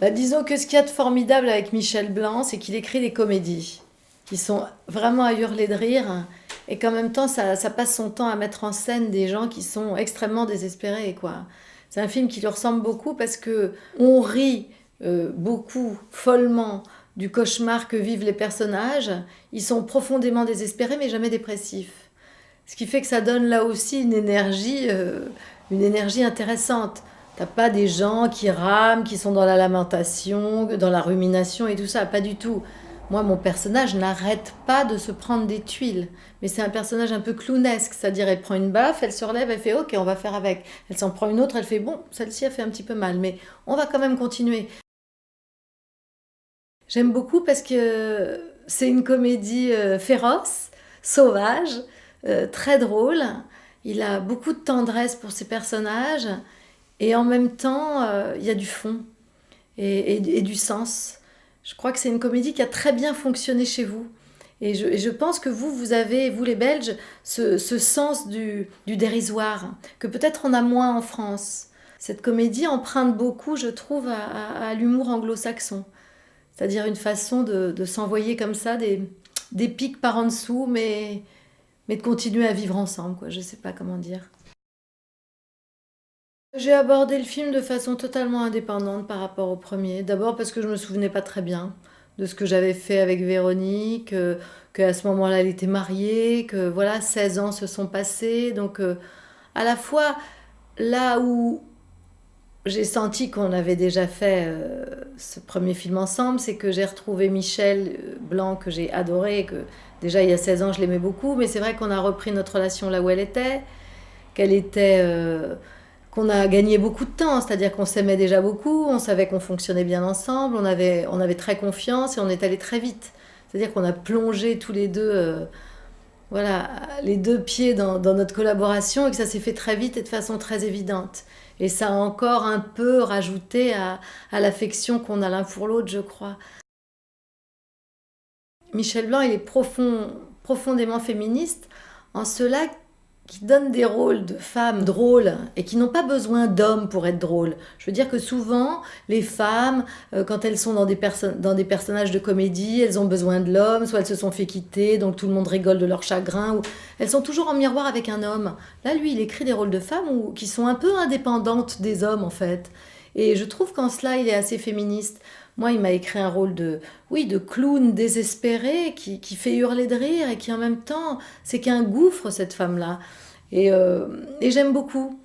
Bah, disons que ce qu'il y a de formidable avec Michel Blanc, c'est qu'il écrit des comédies qui sont vraiment à hurler de rire et qu'en même temps, ça passe son temps à mettre en scène des gens qui sont extrêmement désespérés, quoi. C'est un film qui lui ressemble beaucoup parce que on rit beaucoup, follement, du cauchemar que vivent les personnages. Ils sont profondément désespérés, mais jamais dépressifs. Ce qui fait que ça donne là aussi une énergie intéressante. T'as pas des gens qui rament, qui sont dans la lamentation, dans la rumination et tout ça, pas du tout. Moi, mon personnage n'arrête pas de se prendre des tuiles. Mais c'est un personnage un peu clownesque, c'est-à-dire elle prend une baffe, elle se relève, elle fait OK, on va faire avec. Elle s'en prend une autre, elle fait bon, celle-ci a fait un petit peu mal, mais on va quand même continuer. J'aime beaucoup parce que c'est une comédie féroce, sauvage, très drôle. Il a beaucoup de tendresse pour ses personnages et en même temps, il y a du fond et du sens. Je crois que c'est une comédie qui a très bien fonctionné chez vous. Et je pense que vous avez, vous les Belges, ce sens du dérisoire, que peut-être on a moins en France. Cette comédie emprunte beaucoup, je trouve, à l'humour anglo-saxon. C'est-à-dire une façon de s'envoyer comme ça des pics par en dessous, mais de continuer à vivre ensemble, quoi. Je sais pas comment dire. J'ai abordé le film de façon totalement indépendante par rapport au premier. D'abord parce que je me souvenais pas très bien de ce que j'avais fait avec Véronique, qu'à ce moment-là elle était mariée, que voilà, 16 ans se sont passés. Donc à la fois là où j'ai senti qu'on avait déjà fait ce premier film ensemble, c'est que j'ai retrouvé Michel Blanc que j'ai adoré, que déjà il y a 16 ans je l'aimais beaucoup, mais c'est vrai qu'on a repris notre relation là où elle était, qu'elle était qu'on a gagné beaucoup de temps, c'est-à-dire qu'on s'aimait déjà beaucoup, on savait qu'on fonctionnait bien ensemble, on avait très confiance et on est allé très vite. C'est-à-dire qu'on a plongé tous les deux, voilà, les deux pieds dans notre collaboration et que ça s'est fait très vite et de façon très évidente. Et ça a encore un peu rajouté à l'affection qu'on a l'un pour l'autre, je crois. Michel Blanc, il est profondément féministe en cela qui donne des rôles de femmes drôles et qui n'ont pas besoin d'hommes pour être drôles. Je veux dire que souvent, les femmes, quand elles sont dans des personnages de comédie, elles ont besoin de l'homme, soit elles se sont fait quitter, donc tout le monde rigole de leur chagrin, ou elles sont toujours en miroir avec un homme. Là, lui, il écrit des rôles de femmes qui sont un peu indépendantes des hommes, en fait. Et je trouve qu'en cela, il est assez féministe. Moi, il m'a écrit un rôle oui, de clown désespéré qui fait hurler de rire et qui en même temps, c'est qu'un gouffre, cette femme-là. Et j'aime beaucoup.